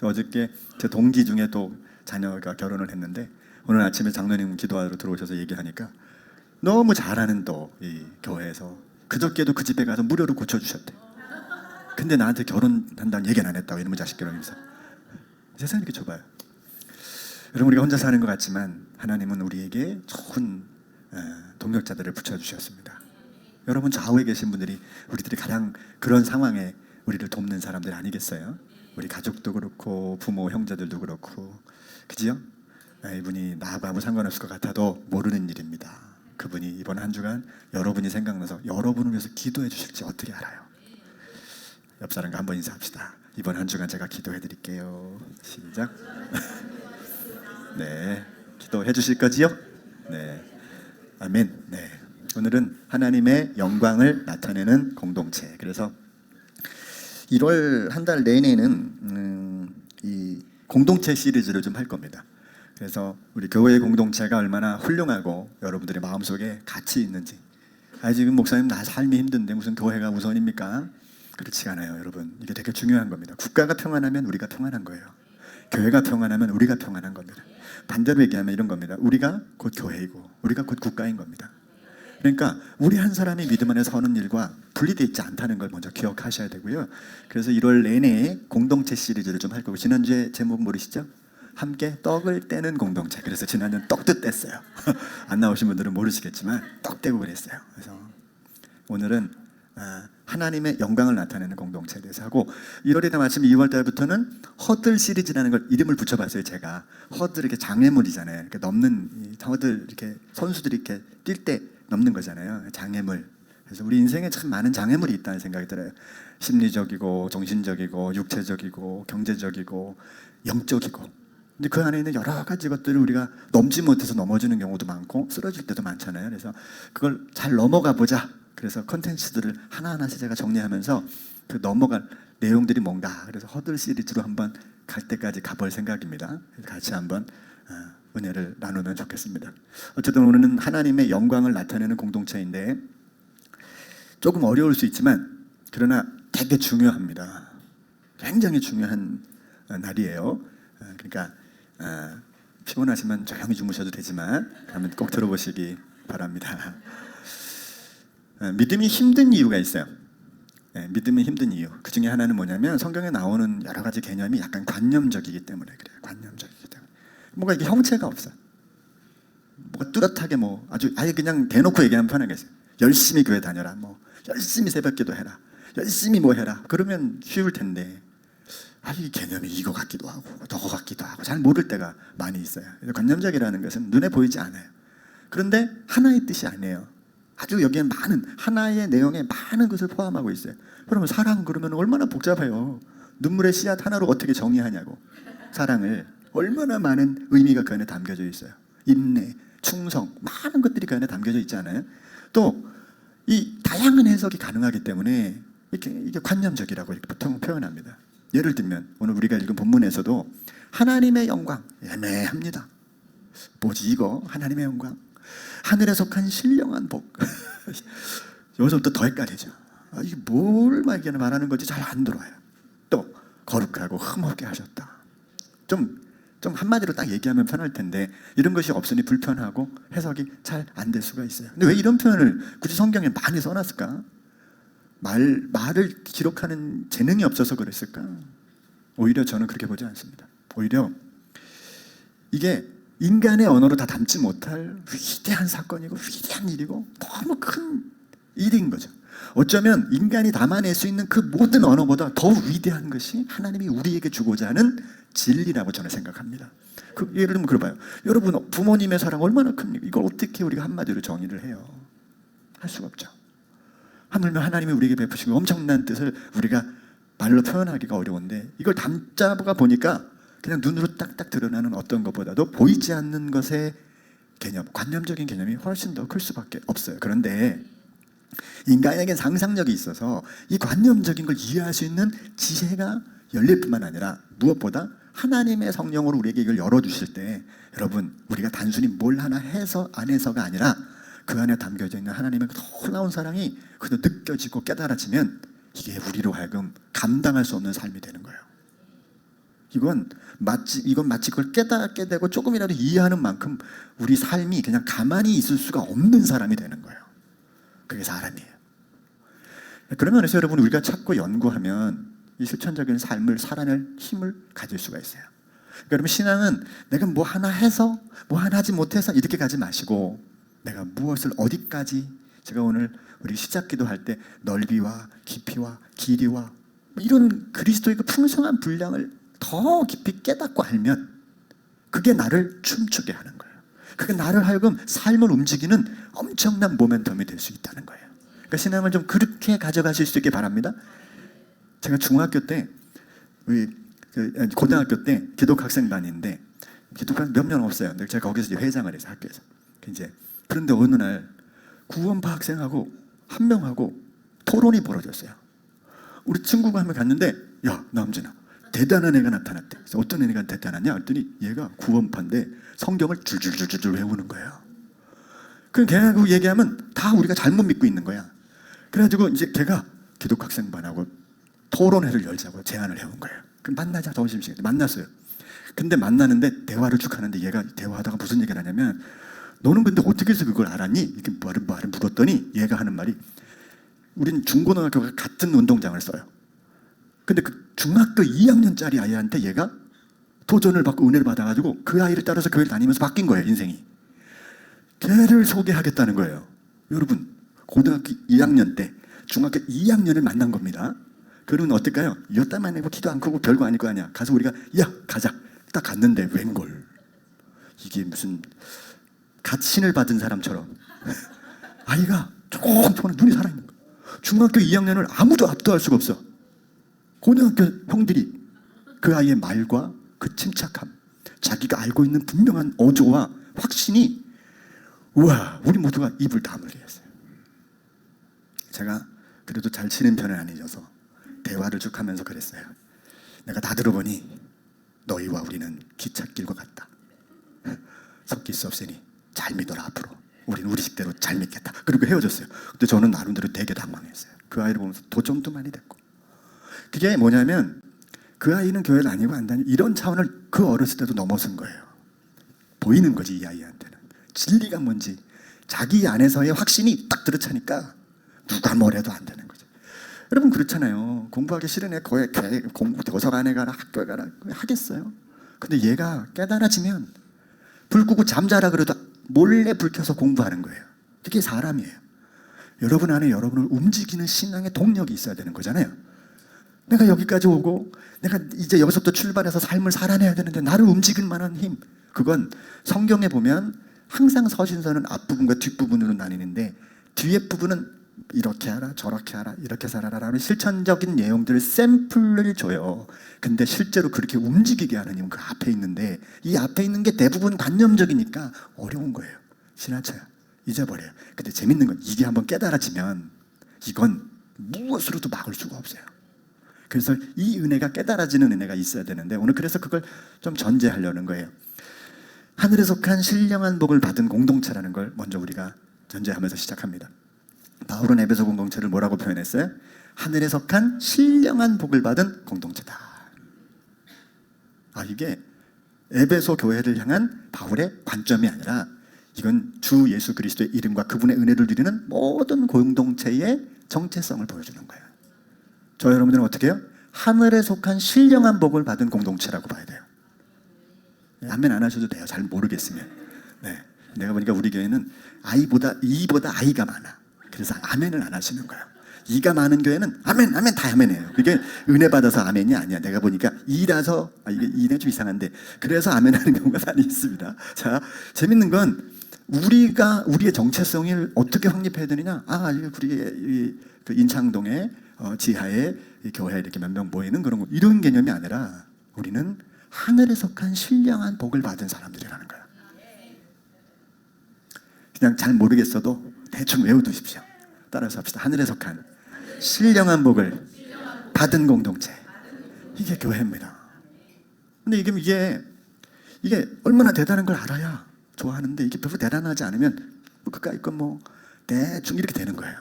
어저께 제 동기 중에 또 자녀가 결혼을 했는데 오늘 아침에 장로님 기도하러 들어오셔서 얘기하니까 너무 잘하는 또 이 교회에서 그저께도 그 집에 가서 무료로 고쳐주셨대. 근데 나한테 결혼한다는 얘기는 안 했다고 이놈의 자식 이러면서. 세상이 이렇게 좁아요. 여러분, 우리가 혼자 사는 것 같지만 하나님은 우리에게 좋은 동력자들을 붙여주셨습니다. 여러분, 좌우에 계신 분들이 우리들이 가장 그런 상황에 우리를 돕는 사람들 아니겠어요? 우리 가족도 그렇고 부모 형제들도 그렇고, 그지요? 이분이 나하고 아무 상관없을 것 같아도 모르는 일입니다. 그분이 이번 한 주간 여러분이 생각나서 여러분을 위해서 기도해 주실지 어떻게 알아요? 옆 사람과 한번 인사합시다. 이번 한 주간 제가 기도해 드릴게요. 시작. 네, 기도해 주실 거지요? 네, 아멘. 네, 오늘은 하나님의 영광을 나타내는 공동체. 그래서 1월 한 달 내내는 이 공동체 시리즈를 좀 할 겁니다. 그래서 우리 교회의 공동체가 얼마나 훌륭하고 여러분들의 마음속에 가치 있는지. 지금 목사님 나 삶이 힘든데 무슨 교회가 우선입니까? 그렇지 않아요, 여러분. 이게 되게 중요한 겁니다. 국가가 평안하면 우리가 평안한 거예요. 교회가 평안하면 우리가 평안한 겁니다. 반대로 얘기하면 이런 겁니다. 우리가 곧 교회이고 우리가 곧 국가인 겁니다. 그러니까 우리 한 사람이 믿음 안에 서는 일과 분리되어 있지 않다는 걸 먼저 기억하셔야 되고요. 그래서 1월 내내 공동체 시리즈를 좀 할 거고, 지난주에 제목 모르시죠? 함께 떡을 떼는 공동체. 그래서 지난주는 떡도 뗐어요. 안 나오신 분들은 모르시겠지만 떡 떼고 그랬어요. 그래서 오늘은 하나님의 영광을 나타내는 공동체에 대해서 하고, 1월이나 마침 2월 달부터는 허들 시리즈라는 걸 이름을 붙여봤어요. 제가 허들, 이렇게 장애물이잖아요. 이렇게 넘는 허들, 이렇게 선수들이 이렇게 뛸 때 넘는 거잖아요. 장애물. 그래서 우리 인생에 참 많은 장애물이 있다는 생각이 들어요. 심리적이고 정신적이고 육체적이고 경제적이고 영적이고. 근데 그 안에 있는 여러 가지 것들을 우리가 넘지 못해서 넘어지는 경우도 많고 쓰러질 때도 많잖아요. 그래서 그걸 잘 넘어가 보자. 그래서 컨텐츠들을 하나하나씩 제가 정리하면서 그 넘어갈 내용들이 뭔가, 그래서 허들 시리즈로 한번 갈 때까지 가볼 생각입니다. 같이 한번 은혜를 나누면 좋겠습니다. 어쨌든 오늘은 하나님의 영광을 나타내는 공동체인데 조금 어려울 수 있지만 그러나 되게 중요합니다. 굉장히 중요한 날이에요. 그러니까 피곤하시면 조용히 주무셔도 되지만 한번 꼭 들어보시기 바랍니다. 믿음이 힘든 이유가 있어요. 믿음이 힘든 이유. 그 중에 하나는 뭐냐면 성경에 나오는 여러 가지 개념이 약간 관념적이기 때문에 그래요. 관념적이기 때문에. 뭔가 이게 형체가 없어. 뭐가 뚜렷하게 아예 그냥 대놓고 얘기하면 편하겠어요. 열심히 교회 다녀라. 열심히 새벽기도 해라. 열심히 해라. 그러면 쉬울 텐데. 이 개념이 이거 같기도 하고 저거 같기도 하고 잘 모를 때가 많이 있어요. 관념적이라는 것은 눈에 보이지 않아요. 그런데 하나의 뜻이 아니에요. 아주 여기에 많은 하나의 내용에 많은 것을 포함하고 있어요. 그러면 사랑 그러면 얼마나 복잡해요. 눈물의 씨앗 하나로 어떻게 정의하냐고. 사랑을 얼마나 많은 의미가 그 안에 담겨져 있어요. 인내, 충성, 많은 것들이 그 안에 담겨져 있지 않아요? 또 이 다양한 해석이 가능하기 때문에 이게 관념적이라고 이렇게 보통 표현합니다. 예를 들면 오늘 우리가 읽은 본문에서도 하나님의 영광, 애매합니다. 뭐지 이거? 하나님의 영광, 하늘에 속한 신령한 복. 여기서부터 더 헷갈리죠. 이게 뭘 말하는 건지 잘 안 들어와요. 또 거룩하고 흠없게 하셨다. 좀 한마디로 딱 얘기하면 편할 텐데 이런 것이 없으니 불편하고 해석이 잘 안 될 수가 있어요. 근데 왜 이런 표현을 굳이 성경에 많이 써놨을까? 말을 기록하는 재능이 없어서 그랬을까? 오히려 저는 그렇게 보지 않습니다. 오히려 이게 인간의 언어로 다 담지 못할 위대한 사건이고 위대한 일이고 너무 큰 일인 거죠. 어쩌면 인간이 담아낼 수 있는 그 모든 언어보다 더 위대한 것이 하나님이 우리에게 주고자 하는 진리라고 저는 생각합니다. 예를 들면 그래봐요. 여러분, 부모님의 사랑 얼마나 큽니까? 이걸 어떻게 우리가 한마디로 정의를 해요? 할 수가 없죠. 하물며 하나님이 우리에게 베푸신 엄청난 뜻을 우리가 말로 표현하기가 어려운데 이걸 담자가 보니까 그냥 눈으로 딱딱 드러나는 어떤 것보다도 보이지 않는 것의 개념, 관념적인 개념이 훨씬 더 클 수밖에 없어요. 그런데 인간에겐 상상력이 있어서 이 관념적인 걸 이해할 수 있는 지혜가 열릴 뿐만 아니라 무엇보다 하나님의 성령으로 우리에게 이걸 열어주실 때 여러분, 우리가 단순히 뭘 하나 해서 안 해서가 아니라 그 안에 담겨져 있는 하나님의 놀라운 사랑이 그저 느껴지고 깨달아지면 이게 우리로 하여금 감당할 수 없는 삶이 되는 거예요. 이건 마치 그걸 깨닫게 되고 조금이라도 이해하는 만큼 우리 삶이 그냥 가만히 있을 수가 없는 사람이 되는 거예요. 그게 사람이에요. 그런 면에서 여러분, 우리가 찾고 연구하면 이 실천적인 삶을 살아낼 힘을 가질 수가 있어요. 그러니까 여러분, 신앙은 내가 뭐 하나 해서 뭐 하나 하지 못해서 이렇게 가지 마시고, 내가 무엇을 어디까지, 제가 오늘 우리 시작 기도할 때 넓이와 깊이와 길이와 이런 그리스도의 그 풍성한 분량을 더 깊이 깨닫고 알면 그게 나를 춤추게 하는 거예요. 그게 나를 하여금 삶을 움직이는 엄청난 모멘텀이 될 수 있다는 거예요. 그러니까 신앙을 좀 그렇게 가져가실 수 있게 바랍니다. 제가 중학교 때, 고등학교 때 기독학생반인데, 기독학 몇 명 없어요. 근데 제가 거기서 회장을 해서 학교에서. 그런데 어느 날 구원파 학생하고 한 명하고 토론이 벌어졌어요. 우리 친구가 한 명 갔는데, 야, 남진아, 대단한 애가 나타났대. 그래서 어떤 애가 나타났냐 했더니 얘가 구원파인데 성경을 줄줄줄줄 외우는 거예요. 그 걔하고 얘기하면 다 우리가 잘못 믿고 있는 거야. 그래가지고 이제 걔가 기독학생반하고 토론회를 열자고 제안을 해온 거예요. 만나자, 점심시간에 만났어요. 근데 만나는데 대화를 쭉 하는데 얘가 대화하다가 무슨 얘기를 하냐면, 너는 근데 어떻게 해서 그걸 알았니? 이렇게 말을 물었더니 얘가 하는 말이, 우린 중고등학교가 같은 운동장을 써요. 근데 그 중학교 2학년짜리 아이한테 얘가 도전을 받고 은혜를 받아가지고 그 아이를 따라서 교회를 다니면서 바뀐 거예요, 인생이. 걔를 소개하겠다는 거예요. 여러분, 고등학교 2학년 때 중학교 2학년을 만난 겁니다. 그러면 어떨까요? 이었다만 해고 키도 안 크고 별거 아닐 거 아니야. 가서 우리가 야 가자 딱 갔는데 웬걸, 이게 무슨 갓신을 받은 사람처럼 아이가 조금 눈이 살아있는 거야. 중학교 2학년을 아무도 압도할 수가 없어. 고등학교 형들이 그 아이의 말과 그 침착함, 자기가 알고 있는 분명한 어조와 확신이, 우와, 우리 모두가 입을 다물게 했어요. 제가 그래도 잘 치는 편은 아니어서 대화를 쭉 하면서 그랬어요. 내가 다 들어보니 너희와 우리는 기찻길과 같다. 섞일 수 없으니 잘 믿어라. 앞으로 우리는 우리 식대로 잘 믿겠다. 그리고 헤어졌어요. 근데 저는 나름대로 되게 당황했어요. 그 아이를 보면서 도전도 많이 됐고. 그게 뭐냐면, 그 아이는 교회를 아니고 안 다니고 이런 차원을 그 어렸을 때도 넘어선 거예요. 보이는 거지, 이 아이한테는 진리가 뭔지. 자기 안에서의 확신이 딱 들어차니까 누가 뭐래도 안 되는 거죠. 여러분, 그렇잖아요. 공부하기 싫은 애 거에 공부 도서관에 가라, 학교에 가라 하겠어요. 근데 얘가 깨달아지면 불 끄고 잠자라 그래도 몰래 불 켜서 공부하는 거예요. 그게 사람이에요. 여러분 안에 여러분을 움직이는 신앙의 동력이 있어야 되는 거잖아요. 내가 여기까지 오고 내가 이제 여기서부터 출발해서 삶을 살아내야 되는데 나를 움직일 만한 힘, 그건 성경에 보면 항상 서신서는 앞부분과 뒷부분으로 나뉘는데, 뒤에 부분은 이렇게 하라, 저렇게 하라, 이렇게 살아라 라는 실천적인 내용들을 샘플을 줘요. 근데 실제로 그렇게 움직이게 하는 힘은 그 앞에 있는데, 이 앞에 있는 게 대부분 관념적이니까 어려운 거예요. 지나쳐요. 잊어버려요. 근데 재밌는 건 이게 한번 깨달아지면 이건 무엇으로도 막을 수가 없어요. 그래서 이 은혜가 깨달아지는 은혜가 있어야 되는데, 오늘 그래서 그걸 좀 전제하려는 거예요. 하늘에 속한 신령한 복을 받은 공동체라는 걸 먼저 우리가 전제하면서 시작합니다. 바울은 에베소 공동체를 뭐라고 표현했어요? 하늘에 속한 신령한 복을 받은 공동체다. 이게 에베소 교회를 향한 바울의 관점이 아니라, 이건 주 예수 그리스도의 이름과 그분의 은혜를 누리는 모든 공동체의 정체성을 보여주는 거예요. 저 여러분들은 어떻게 해요? 하늘에 속한 신령한 복을 받은 공동체라고 봐야 돼요. 아멘 안 하셔도 돼요. 잘 모르겠으면. 네. 내가 보니까 우리 교회는 이보다 아이가 많아. 그래서 아멘을 안 하시는 거예요. 이가 많은 교회는 아멘, 아멘 다 아멘이에요. 그게 은혜 받아서 아멘이 아니야. 내가 보니까 이라서, 이게 이는 좀 이상한데, 그래서 아멘 하는 경우가 많이 있습니다. 자, 재밌는 건 우리의 정체성을 어떻게 확립해야 되느냐? 우리 그 인창동에 지하에 교회 이렇게 몇 명 모이는 그런 거, 이런 개념이 아니라 우리는 하늘에 속한 신령한 복을 받은 사람들이라는 거예요. 그냥 잘 모르겠어도 대충 외워두십시오. 따라서 합시다. 하늘에 속한 신령한 복을 받은 공동체. 이게 교회입니다. 근데 이게 얼마나 대단한 걸 알아야 좋아하는데, 이게 별로 대단하지 않으면 그까이 건 대충 이렇게 되는 거예요.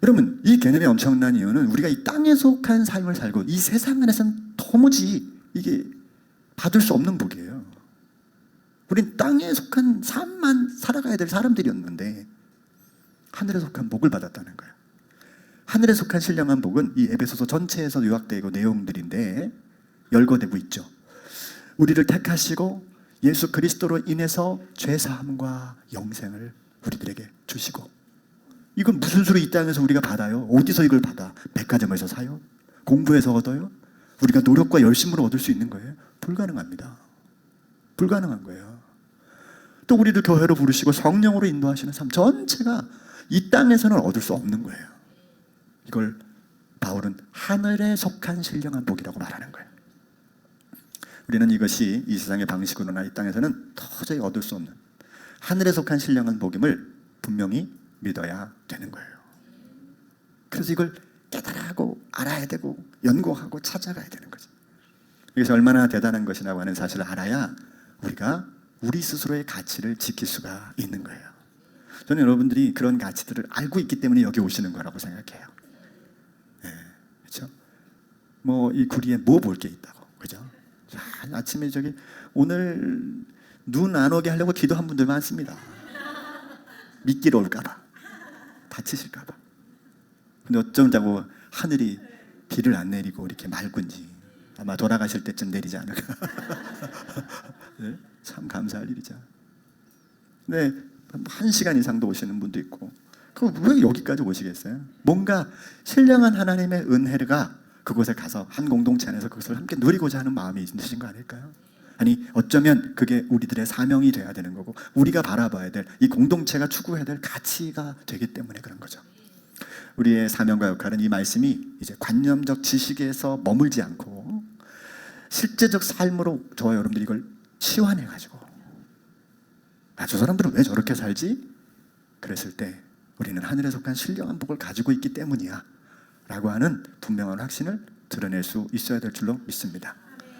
여러분, 이 개념이 엄청난 이유는 우리가 이 땅에 속한 삶을 살고 이 세상 안에서는 도무지 이게 받을 수 없는 복이에요. 우린 땅에 속한 삶만 살아가야 될 사람들이었는데 하늘에 속한 복을 받았다는 거예요. 하늘에 속한 신령한 복은 이 에베소서 전체에서 요약되고 내용들인데 열거되고 있죠. 우리를 택하시고 예수 그리스도로 인해서 죄사함과 영생을 우리들에게 주시고, 이건 무슨 수로 이 땅에서 우리가 받아요? 어디서 이걸 받아? 백화점에서 사요? 공부해서 얻어요? 우리가 노력과 열심으로 얻을 수 있는 거예요? 불가능합니다. 불가능한 거예요. 또 우리를 교회로 부르시고 성령으로 인도하시는 삶 전체가 이 땅에서는 얻을 수 없는 거예요. 이걸 바울은 하늘에 속한 신령한 복이라고 말하는 거예요. 우리는 이것이 이 세상의 방식으로나 이 땅에서는 도저히 얻을 수 없는 하늘에 속한 신령한 복임을 분명히 믿어야 되는 거예요. 그래서 이걸 깨달아고 알아야 되고 연구하고 찾아가야 되는 거죠. 이것이 얼마나 대단한 것이라고 하는 사실을 알아야 우리가 우리 스스로의 가치를 지킬 수가 있는 거예요. 저는 여러분들이 그런 가치들을 알고 있기 때문에 여기 오시는 거라고 생각해요. 네, 그렇죠? 뭐 이 구리에 뭐 볼 게 있다고, 그죠? 자, 아침에 저기 오늘 눈 안 오게 하려고 기도한 분들 많습니다. 미끼로 올까봐, 다치실까봐. 근데 어쩌자고 하늘이 비를 안 내리고 이렇게 맑은지, 아마 돌아가실 때쯤 내리지 않을까. 네? 참 감사할 일이죠. 네, 1시간 이상도 오시는 분도 있고. 그럼 왜 여기까지 오시겠어요? 뭔가 신령한 하나님의 은혜가 그곳에 가서 한 공동체 안에서 그것을 함께 누리고자 하는 마음이 있으신 거 아닐까요? 아니, 어쩌면 그게 우리들의 사명이 돼야 되는 거고, 우리가 바라봐야 될, 이 공동체가 추구해야 될 가치가 되기 때문에 그런 거죠. 우리의 사명과 역할은 이 말씀이 이제 관념적 지식에서 머물지 않고 실제적 삶으로 저와 여러분들이 이걸 치환해가지고, 저 사람들은 왜 저렇게 살지? 그랬을 때 우리는 하늘에 속한 신령한 복을 가지고 있기 때문이야 라고 하는 분명한 확신을 드러낼 수 있어야 될 줄로 믿습니다.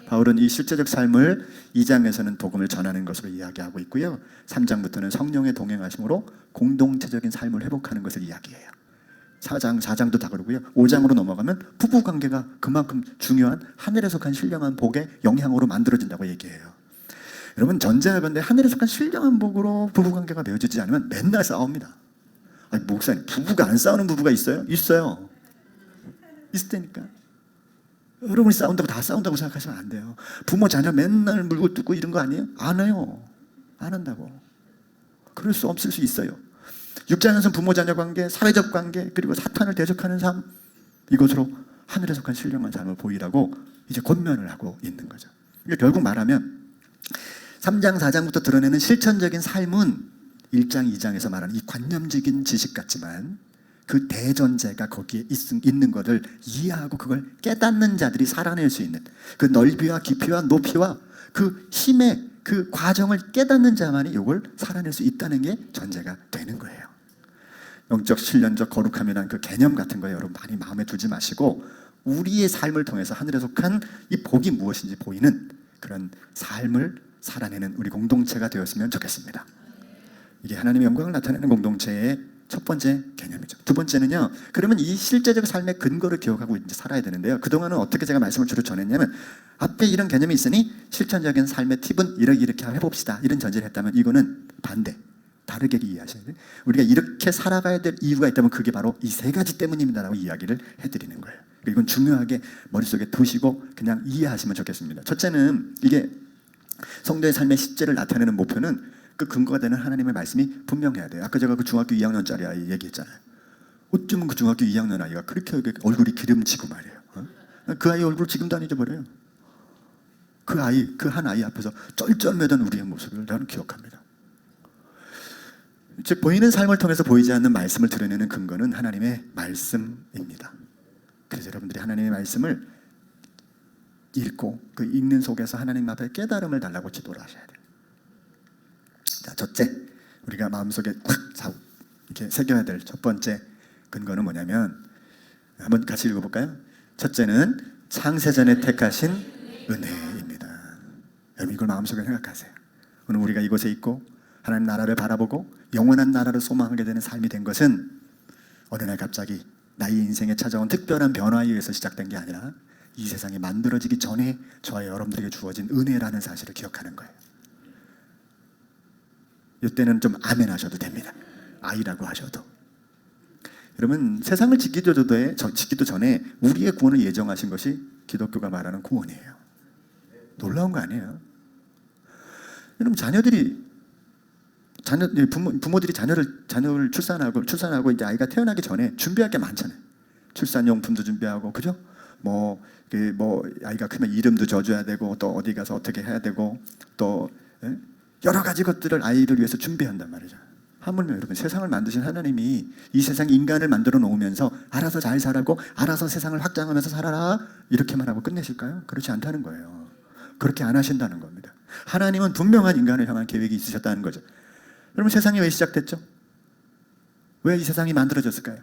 바울은 이 실제적 삶을 2장에서는 복음을 전하는 것으로 이야기하고 있고요, 3장부터는 성령의 동행하심으로 공동체적인 삶을 회복하는 것을 이야기해요. 4장도 다 그러고요, 5장으로 넘어가면 부부관계가 그만큼 중요한 하늘에 속한 신령한 복의 영향으로 만들어진다고 얘기해요. 여러분, 전제하건대 하늘에 속한 신령한 복으로 부부관계가 맺어지지 않으면 맨날 싸웁니다. 아니, 목사님, 부부가 안 싸우는 부부가 있어요? 있어요. 있을 테니까. 여러분이 싸운다고 다 싸운다고 생각하시면 안 돼요. 부모 자녀 맨날 물고 뜯고 이런 거 아니에요? 안 해요. 안 한다고. 그럴 수 없을 수 있어요. 6장에서는 부모 자녀 관계, 사회적 관계, 그리고 사탄을 대적하는 삶, 이것으로 하늘에 속한 신령한 삶을 보이라고 이제 권면을 하고 있는 거죠. 그러니까 결국 말하면 3장, 4장부터 드러내는 실천적인 삶은 1장, 2장에서 말하는 이 관념적인 지식 같지만 그 대전제가 거기에 있는 것을 이해하고 그걸 깨닫는 자들이 살아낼 수 있는 그 넓이와 깊이와 높이와 그 힘의 그 과정을 깨닫는 자만이 이걸 살아낼 수 있다는 게 전제가 되는 거예요. 영적 신령적 거룩함이라는 그 개념 같은 거 여러분 많이 마음에 두지 마시고 우리의 삶을 통해서 하늘에 속한 이 복이 무엇인지 보이는 그런 삶을 살아내는 우리 공동체가 되었으면 좋겠습니다. 이게 하나님의 영광을 나타내는 공동체의 첫 번째 개념이죠. 두 번째는요, 그러면 이 실제적 삶의 근거를 기억하고 이제 살아야 되는데요, 그동안은 어떻게 제가 말씀을 주로 전했냐면 앞에 이런 개념이 있으니 실천적인 삶의 팁은 이렇게 해봅시다, 이런 전제를 했다면 이거는 반대, 다르게 이해하셔야 돼요. 우리가 이렇게 살아가야 될 이유가 있다면 그게 바로 이 세 가지 때문입니다라고 이야기를 해드리는 거예요. 이건 중요하게 머릿속에 두시고 그냥 이해하시면 좋겠습니다. 첫째는 이게 성도의 삶의 실제를 나타내는 목표는 그 근거가 되는 하나님의 말씀이 분명해야 돼요. 아까 제가 그 중학교 2학년짜리 아이 얘기했잖아요. 어쩌면 그 중학교 2학년 아이가 그렇게 얼굴이 기름지고 말이에요. 그 아이 얼굴 지금도 안 잊어버려요. 그 한 아이 앞에서 쩔쩔매던 우리의 모습을 나는 기억합니다. 즉 보이는 삶을 통해서 보이지 않는 말씀을 드러내는 근거는 하나님의 말씀입니다. 그래서 여러분들이 하나님의 말씀을 읽고 그 읽는 속에서 하나님 앞에 깨달음을 달라고 기도를 하셔야 돼요. 자, 첫째, 우리가 마음속에 확 이렇게 새겨야 될 첫 번째 근거는 뭐냐면, 한번 같이 읽어볼까요? 첫째는 창세전에 택하신 은혜입니다. 여러분 이걸 마음속에 생각하세요. 오늘 우리가 이곳에 있고 하나님 나라를 바라보고 영원한 나라를 소망하게 되는 삶이 된 것은 어느 날 갑자기 나의 인생에 찾아온 특별한 변화에 의해서 시작된 게 아니라 이 세상이 만들어지기 전에 저와 여러분들에게 주어진 은혜라는 사실을 기억하는 거예요. 이때는 좀 아멘 하셔도 됩니다. 아이라고 하셔도. 여러분, 세상을 짓기도 전에 우리의 구원을 예정하신 것이 기독교가 말하는 구원이에요. 놀라운 거 아니에요? 여러분, 부모들이 자녀를 출산하고 이제 아이가 태어나기 전에 준비할 게 많잖아요. 출산용품도 준비하고, 그죠? 아이가 크면 이름도 져줘야 되고, 또 어디 가서 어떻게 해야 되고, 또 여러 가지 것들을 아이를 위해서 준비한단 말이죠. 하물며 여러분, 세상을 만드신 하나님이 이 세상 인간을 만들어 놓으면서 알아서 잘 살고 알아서 세상을 확장하면서 살아라 이렇게만 하고 끝내실까요? 그렇지 않다는 거예요. 그렇게 안 하신다는 겁니다. 하나님은 분명한 인간을 향한 계획이 있으셨다는 거죠. 여러분, 세상이 왜 시작됐죠? 왜 이 세상이 만들어졌을까요?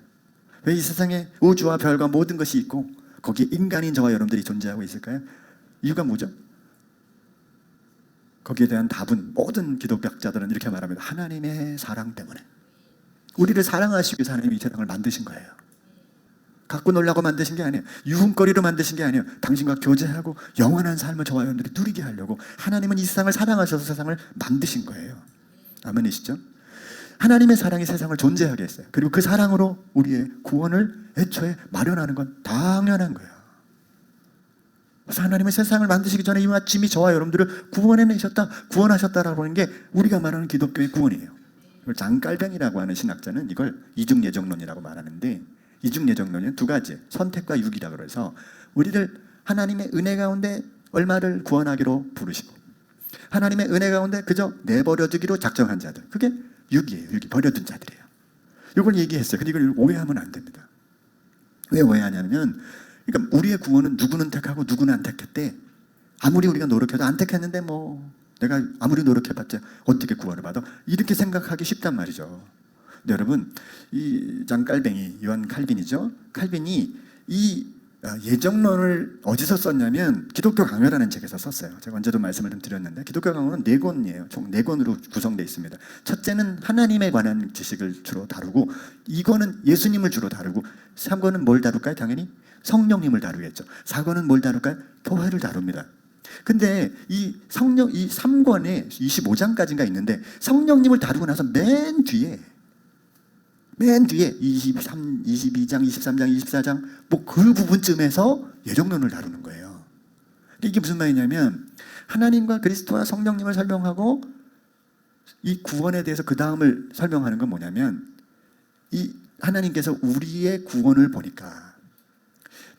왜 이 세상에 우주와 별과 모든 것이 있고 거기에 인간인 저와 여러분들이 존재하고 있을까요? 이유가 뭐죠? 거기에 대한 답은 모든 기독학자들은 이렇게 말합니다. 하나님의 사랑 때문에. 우리를 사랑하시기 위해서 하나님이 이 세상을 만드신 거예요. 갖고 놀라고 만드신 게 아니에요. 유흥거리로 만드신 게 아니에요. 당신과 교제하고 영원한 삶을 저와 여러분들이 누리게 하려고 하나님은 이 세상을 사랑하셔서 세상을 만드신 거예요. 아멘이시죠? 하나님의 사랑이 세상을 존재하게 했어요. 그리고 그 사랑으로 우리의 구원을 애초에 마련하는 건 당연한 거예요. 그래서 하나님은 세상을 만드시기 전에 이미 저와 여러분들을 구원하셨다라고 하는 게 우리가 말하는 기독교의 구원이에요. 이걸 장깔뱅이라고 하는 신학자는 이걸 이중예정론이라고 말하는데, 이중예정론은 두 가지, 선택과 유기라고 그래서 우리를 하나님의 은혜 가운데 얼마를 구원하기로 부르시고 하나님의 은혜 가운데 그저 내버려두기로 작정한 자들, 그게 유기예요. 유기, 버려둔 자들이에요. 이걸 얘기했어요. 근데 이걸 오해하면 안 됩니다. 왜 오해하냐면, 그러니까 우리의 구원은 누구는 택하고 누구는 안 택했대. 아무리 우리가 노력해도 안 택했는데 내가 아무리 노력해봤자 어떻게 구원을 받아? 이렇게 생각하기 쉽단 말이죠. 근데 여러분, 이 장깔뱅이 요한 칼빈이죠. 칼빈이 이 예정론을 어디서 썼냐면 기독교 강요라는 책에서 썼어요. 제가 언제도 말씀을 좀 드렸는데, 기독교 강요는 4권이에요. 총 4권으로 구성되어 있습니다. 첫째는 하나님에 관한 지식을 주로 다루고, 2권은 예수님을 주로 다루고, 3권은 뭘 다룰까요? 당연히 성령님을 다루겠죠. 4권은 뭘 다룰까요? 교회를 다룹니다. 근데 이 3권에 25장까지가 있는데, 성령님을 다루고 나서 맨 뒤에 22장, 23장, 24장 그 부분쯤에서 예정론을 다루는 거예요. 이게 무슨 말이냐면, 하나님과 그리스도와 성령님을 설명하고 이 구원에 대해서 그 다음을 설명하는 건 뭐냐면, 이 하나님께서 우리의 구원을 보니까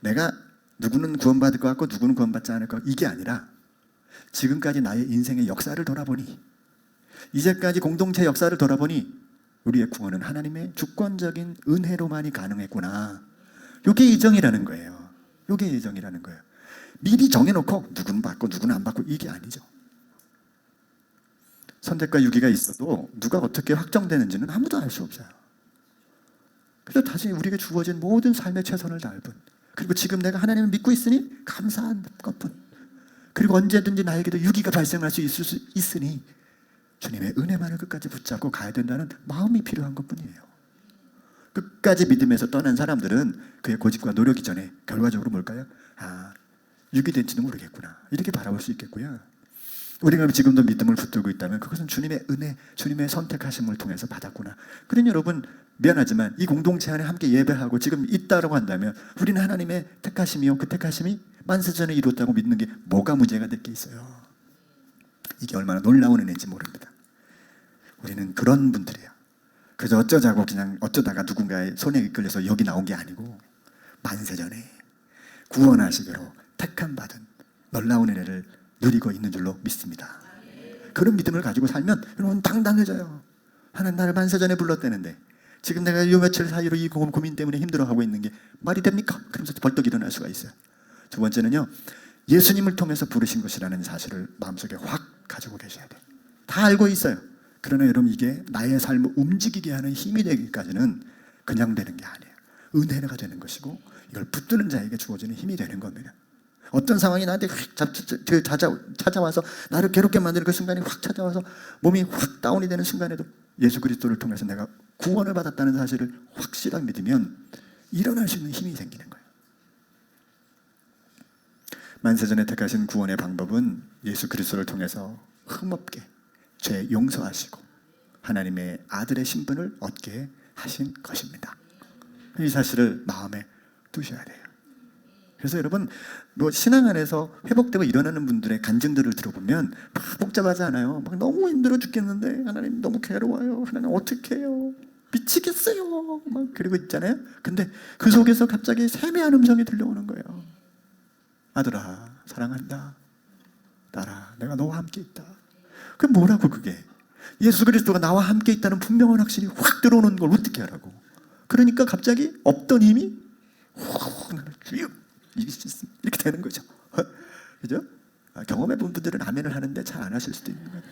내가 누구는 구원받을 것 같고 누구는 구원받지 않을 것 같고, 이게 아니라 지금까지 나의 인생의 역사를 돌아보니, 이제까지 공동체 역사를 돌아보니 우리의 구원은 하나님의 주권적인 은혜로만이 가능했구나. 이게 예정이라는 거예요. 이게 예정이라는 거예요. 미리 정해놓고 누구는 받고 누구는 안 받고 이게 아니죠. 선택과 유기가 있어도 누가 어떻게 확정되는지는 아무도 알 수 없어요. 그래서 다시 우리에게 주어진 모든 삶의 최선을 다할 뿐, 그리고 지금 내가 하나님을 믿고 있으니 감사한 것뿐, 그리고 언제든지 나에게도 유기가 발생할 수 있으니 주님의 은혜만을 끝까지 붙잡고 가야 된다는 마음이 필요한 것뿐이에요. 끝까지 믿음에서 떠난 사람들은 그의 고집과 노력 이전에 결과적으로 뭘까요? 유기된지는 모르겠구나, 이렇게 바라볼 수 있겠고요. 우리가 지금도 믿음을 붙들고 있다면 그것은 주님의 은혜, 주님의 선택하심을 통해서 받았구나. 그러니 여러분, 미안하지만 이 공동체 안에 함께 예배하고 지금 있다라고 한다면 우리는 하나님의 택하심이요, 그 택하심이 만세전에 이뤘다고 믿는 게 뭐가 문제가 될 게 있어요. 이게 얼마나 놀라운 은혜인지 모릅니다. 우리는 그런 분들이에요. 그저 어쩌다가 누군가의 손에 이끌려서 여기 나온 게 아니고, 만세전에 구원하시기로 택함 받은 놀라운 은혜를 누리고 있는 줄로 믿습니다. 그런 믿음을 가지고 살면 여러분 당당해져요. 하나님 나를 만세전에 불렀다는데 지금 내가 요 며칠 사이로 이 고민 때문에 힘들어하고 있는 게 말이 됩니까? 그러면서 벌떡 일어날 수가 있어요. 두 번째는요, 예수님을 통해서 부르신 것이라는 사실을 마음속에 확 가지고 계셔야 돼요. 다 알고 있어요. 그러나 여러분, 이게 나의 삶을 움직이게 하는 힘이 되기까지는 그냥 되는 게 아니에요. 은혜가 되는 것이고, 이걸 붙드는 자에게 주어지는 힘이 되는 겁니다. 어떤 상황이 나한테 찾아와서 나를 괴롭게 만드는 그 순간이 확 찾아와서 몸이 확 다운이 되는 순간에도 예수 그리스도를 통해서 내가 구원을 받았다는 사실을 확실하게 믿으면 일어날 수 있는 힘이 생기는 거예요. 만세전에 택하신 구원의 방법은 예수 그리스도를 통해서 흠없게 죄 용서하시고 하나님의 아들의 신분을 얻게 하신 것입니다. 이 사실을 마음에 두셔야 돼요. 그래서 여러분, 신앙 안에서 회복되고 일어나는 분들의 간증들을 들어보면 막 복잡하지 않아요. 막 너무 힘들어 죽겠는데 하나님 너무 괴로워요. 하나님 어떻게 해요? 미치겠어요. 막 그러고 있잖아요. 근데 그 속에서 갑자기 세미한 음성이 들려오는 거예요. 아들아, 사랑한다. 딸아, 내가 너와 함께 있다. 그 뭐라고 그게? 예수 그리스도가 나와 함께 있다는 분명한 확신이 확 들어오는 걸 어떻게 하라고? 그러니까 갑자기 없던 힘이 이렇게 되는 거죠. 그죠? 경험해 본 분들은 아멘을 하는데 잘 안 하실 수도 있는 거예요.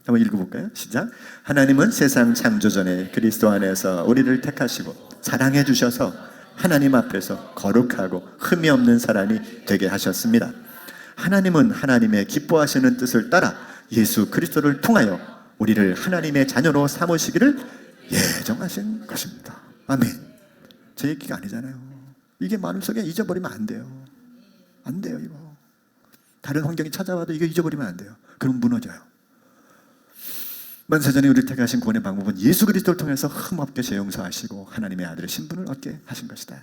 한번 읽어볼까요? 시작. 하나님은 세상 창조 전에 그리스도 안에서 우리를 택하시고 사랑해 주셔서 하나님 앞에서 거룩하고 흠이 없는 사람이 되게 하셨습니다. 하나님은 하나님의 기뻐하시는 뜻을 따라 예수 그리스도를 통하여 우리를 하나님의 자녀로 삼으시기를 예정하신 것입니다. 아멘. 제 얘기가 아니잖아요. 이게 마음속에 잊어버리면 안 돼요. 안 돼요, 이거. 다른 환경이 찾아와도 이거 잊어버리면 안 돼요. 그럼 무너져요. 만세전에 우리를 택하신 구원의 방법은 예수 그리스도를 통해서 흠없게 죄 용서하시고 하나님의 아들의 신분을 얻게 하신 것이다.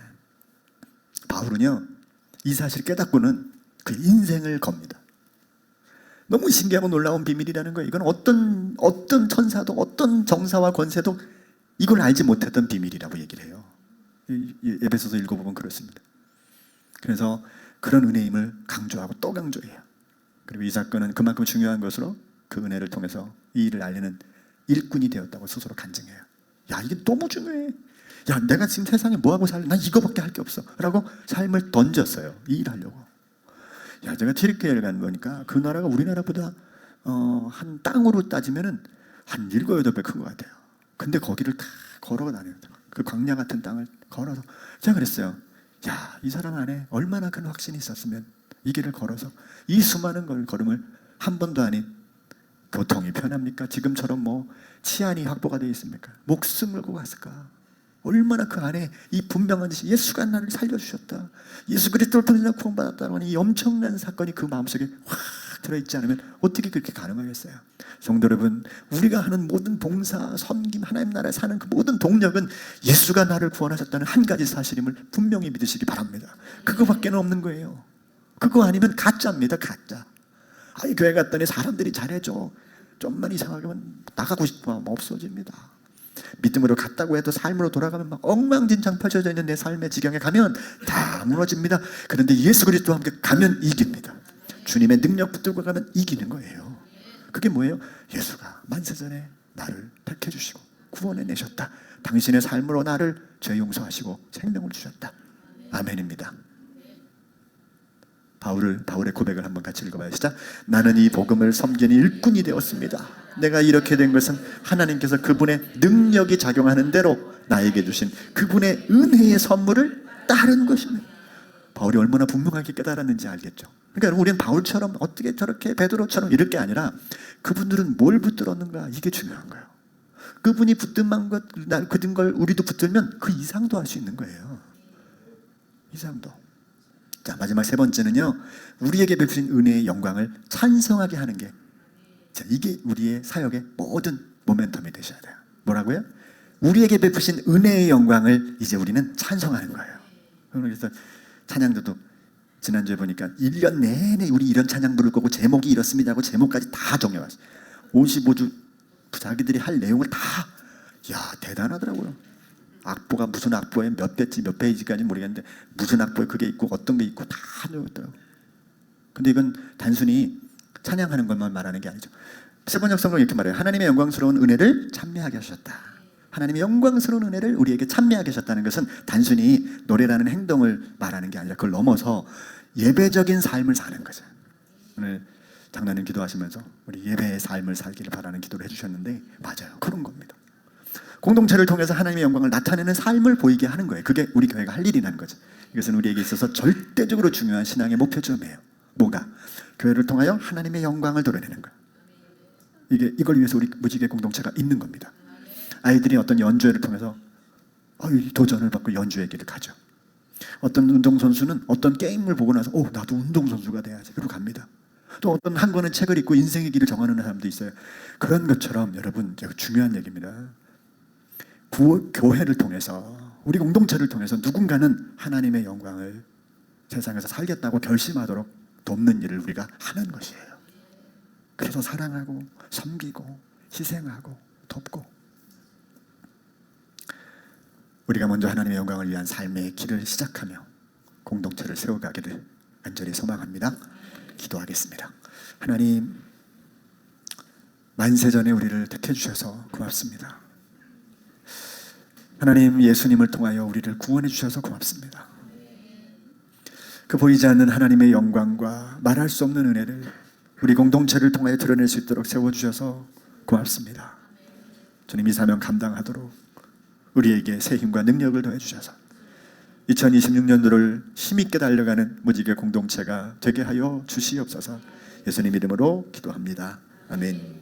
바울은요, 이 사실을 깨닫고는 그 인생을 겁니다. 너무 신기하고 놀라운 비밀이라는 거예요. 이건 어떤 천사도 어떤 정사와 권세도 이걸 알지 못했던 비밀이라고 얘기를 해요. 에베소서 읽어보면 그렇습니다. 그래서 그런 은혜임을 강조하고 또 강조해요. 그리고 이 사건은 그만큼 중요한 것으로 그 은혜를 통해서 이 일을 알리는 일꾼이 되었다고 스스로 간증해요. 야, 이게 너무 중요해. 야, 내가 지금 세상에 뭐하고 살래? 난 이거밖에 할 게 없어 라고 삶을 던졌어요. 이 일하려고. 야, 제가 튀르키예를 간 거니까 그 나라가 우리나라보다 한 땅으로 따지면은 한 7, 8배 큰 것 같아요. 근데 거기를 다 걸어 다녀요. 그 광야 같은 땅을 걸어서. 제가 그랬어요. 야, 이 사람 안에 얼마나 큰 확신이 있었으면 이 길을 걸어서 이 수많은 걸 걸음을 한 번도 아닌 교통이 편합니까? 지금처럼 뭐 치안이 확보가 되어 있습니까? 목숨 걸고 갔을까? 얼마나 그 안에 이 분명한 듯이 예수가 나를 살려주셨다, 예수 그리스도를 통해 구원받았다는 이 엄청난 사건이 그 마음속에 확 들어있지 않으면 어떻게 그렇게 가능하겠어요? 성도 여러분, 우리가 하는 모든 봉사, 섬김, 하나님 나라에 사는 그 모든 동력은 예수가 나를 구원하셨다는 한 가지 사실임을 분명히 믿으시기 바랍니다. 그거밖에는 없는 거예요. 그거 아니면 가짜입니다. 가짜. 아니, 교회 갔더니 사람들이 잘해줘. 좀만 이상하게 하면 나가고 싶어 하면 없어집니다. 믿음으로 갔다고 해도 삶으로 돌아가면 막 엉망진창 펼쳐져 있는 내 삶의 지경에 가면 다 무너집니다. 그런데 예수 그리스도와 함께 가면 이깁니다. 주님의 능력 붙들고 가면 이기는 거예요. 그게 뭐예요? 예수가 만세전에 나를 택해 주시고 구원해 내셨다. 당신의 삶으로 나를 죄 용서하시고 생명을 주셨다. 아멘입니다. 바울의 고백을 한번 같이 읽어봐요. 시작. 나는 이 복음을 섬기는 일꾼이 되었습니다. 내가 이렇게 된 것은 하나님께서 그분의 능력이 작용하는 대로 나에게 주신 그분의 은혜의 선물을 따른 것입니다. 바울이 얼마나 분명하게 깨달았는지 알겠죠. 그러니까 우리는 바울처럼 어떻게 저렇게 베드로처럼 이럴 게 아니라 그분들은 뭘 붙들었는가, 이게 중요한 거예요. 그분이 붙든 것, 그든 걸 우리도 붙들면 그 이상도 할 수 있는 거예요. 이상도. 자, 마지막 세 번째는요, 우리에게 베푸신 은혜의 영광을 찬성하게 하는 게, 자, 이게 우리의 사역의 모든 모멘텀이 되셔야 돼요. 뭐라고요? 우리에게 베푸신 은혜의 영광을 이제 우리는 찬성하는 거예요. 그래서 찬양도도 지난주에 보니까 1년 내내 우리 이런 찬양 부를 거고 제목이 이렇습니다 하고 제목까지 다 정해왔어요. 55주 자기들이 할 내용을 다, 야, 대단하더라고요. 악보가 무슨 악보에 몇 페이지 몇 페이지까지 모르겠는데 무슨 악보에 그게 있고 어떤 게 있고 다 적었더라고요. 근데 이건 단순히 찬양하는 것만 말하는 게 아니죠. 세번역 성경 이렇게 말해요. 하나님의 영광스러운 은혜를 찬미하게 하셨다. 하나님의 영광스러운 은혜를 우리에게 찬미하게 하셨다는 것은 단순히 노래라는 행동을 말하는 게 아니라 그걸 넘어서 예배적인 삶을 사는 거죠. 오늘 장로님 기도하시면서 우리 예배의 삶을 살기를 바라는 기도를 해주셨는데 맞아요. 그런 겁니다. 공동체를 통해서 하나님의 영광을 나타내는 삶을 보이게 하는 거예요. 그게 우리 교회가 할 일이라는 거죠. 이것은 우리에게 있어서 절대적으로 중요한 신앙의 목표점이에요. 뭐가? 교회를 통하여 하나님의 영광을 드러내는 거예요. 이걸 위해서 우리 무지개 공동체가 있는 겁니다. 아이들이 어떤 연주회를 통해서 도전을 받고 연주회 길을 가죠. 어떤 운동선수는 어떤 게임을 보고 나서 나도 운동선수가 돼야지 그러고 갑니다. 또 어떤 한 권의 책을 읽고 인생의 길을 정하는 사람도 있어요. 그런 것처럼 여러분, 중요한 얘기입니다. 교회를 통해서, 우리 공동체를 통해서 누군가는 하나님의 영광을 세상에서 살겠다고 결심하도록 돕는 일을 우리가 하는 것이에요. 그래서 사랑하고 섬기고 희생하고 돕고, 우리가 먼저 하나님의 영광을 위한 삶의 길을 시작하며 공동체를 세워가기를 간절히 소망합니다. 기도하겠습니다. 하나님, 만세전에 우리를 택해 주셔서 고맙습니다. 하나님, 예수님을 통하여 우리를 구원해 주셔서 고맙습니다. 그 보이지 않는 하나님의 영광과 말할 수 없는 은혜를 우리 공동체를 통하여 드러낼 수 있도록 세워주셔서 고맙습니다. 주님, 이 사명 감당하도록 우리에게 새 힘과 능력을 더해 주셔서 2026년도를 힘있게 달려가는 무지개 공동체가 되게 하여 주시옵소서. 예수님 이름으로 기도합니다. 아멘.